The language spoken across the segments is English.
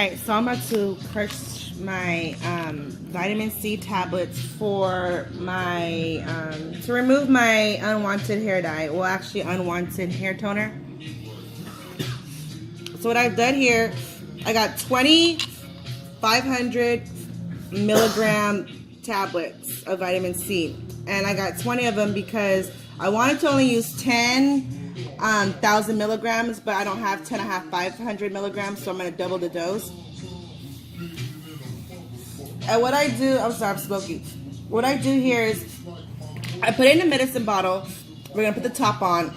Alright, so I'm about to crush my vitamin C tablets for my, to remove my unwanted hair dye. Well, actually unwanted hair toner. So what I've done here, I got 20 500 milligram tablets of vitamin C. And I got 20 of them because I wanted to only use 10,000 milligrams, but I don't have 10. I have 500 milligrams, so I'm going to double the dose. And what I do, I'm sorry, I'm smoking. What I do here is I put it in a medicine bottle. We're going to put the top on.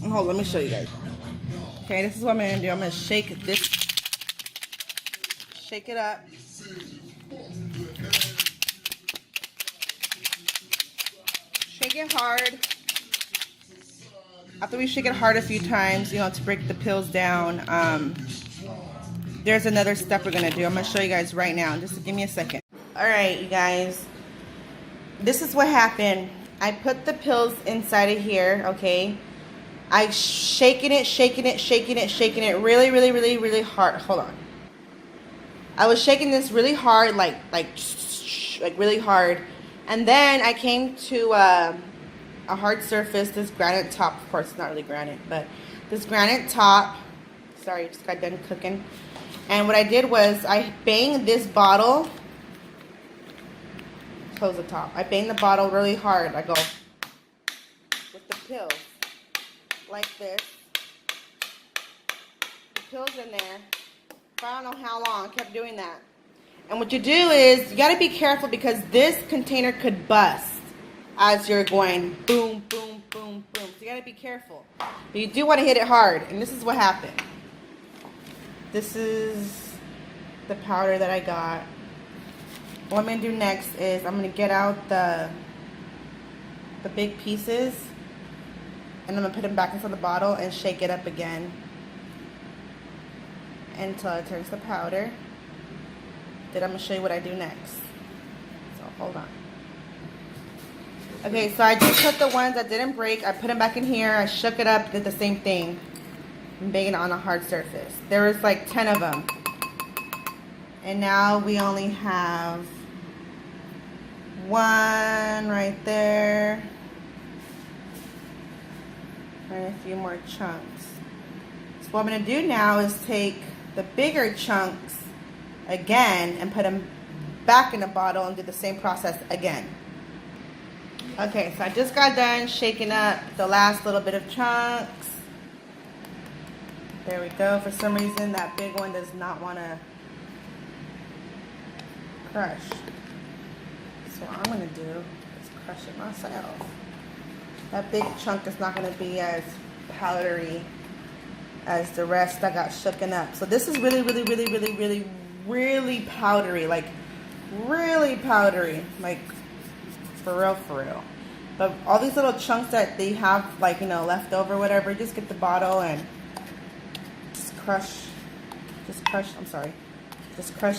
Hold on, let me show you guys. Okay, this is what I'm going to do. I'm going to shake this. Shake it up. Shake it hard. After we shake it hard a few times, you know, to break the pills down, there's another step we're going to do. I'm going to show you guys right now. Just give me a second. Alright, you guys. This is what happened. I put the pills inside of here, okay? I shaking it really hard. Hold on. I was shaking this really hard, like really hard. And then I came to a hard surface, this granite top. Of course, it's not really granite, but this granite top. Sorry, just got done cooking. And what I did was I banged this bottle. Close the top. I banged the bottle really hard. I go with the pills like this. The pills in there. For I don't know how long. I kept doing that. And what you do is you got to be careful because this container could bust as you're going boom, boom, boom, boom. So you got to be careful. But you do want to hit it hard. And this is what happened. This is the powder that I got. What I'm going to do next is I'm going to get out the big pieces and I'm going to put them back into the bottle and shake it up again until it turns to powder. Then I'm going to show you what I do next. So hold on. Okay, so I just put the ones that didn't break. I put them back in here. I shook it up, did the same thing. I'm banging it on a hard surface. There was like 10 of them. And now we only have one right there. And a few more chunks. So what I'm going to do now is take the bigger chunks again and put them back in the bottle and do the same process again. Okay, so I just got done shaking up the last little bit of chunks. There we go. For some reason, that big one does not want to crush. So what I'm going to do is crush it myself. That big chunk is not going to be as powdery as the rest that got shooken up. So this is really powdery. Like, really powdery. Like, for real. But all these little chunks that they have, like, you know, left over, whatever, just get the bottle and crush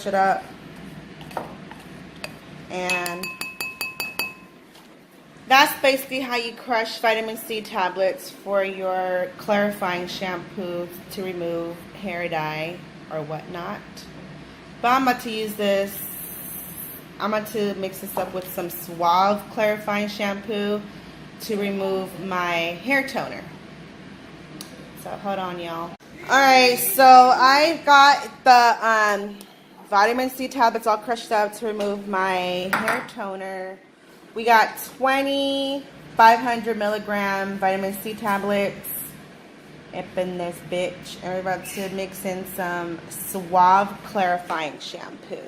it up. And that's basically how you crush vitamin C tablets for your clarifying shampoo to remove hair dye or whatnot. But I'm about to use this. I'm about to mix this up with some Suave clarifying shampoo to remove my hair toner. So hold on, y'all. Alright, so I got the vitamin C tablets all crushed up to remove my hair toner. We got 20 500 milligram vitamin C tablets up in this bitch. And we're about to mix in some Suave clarifying shampoo.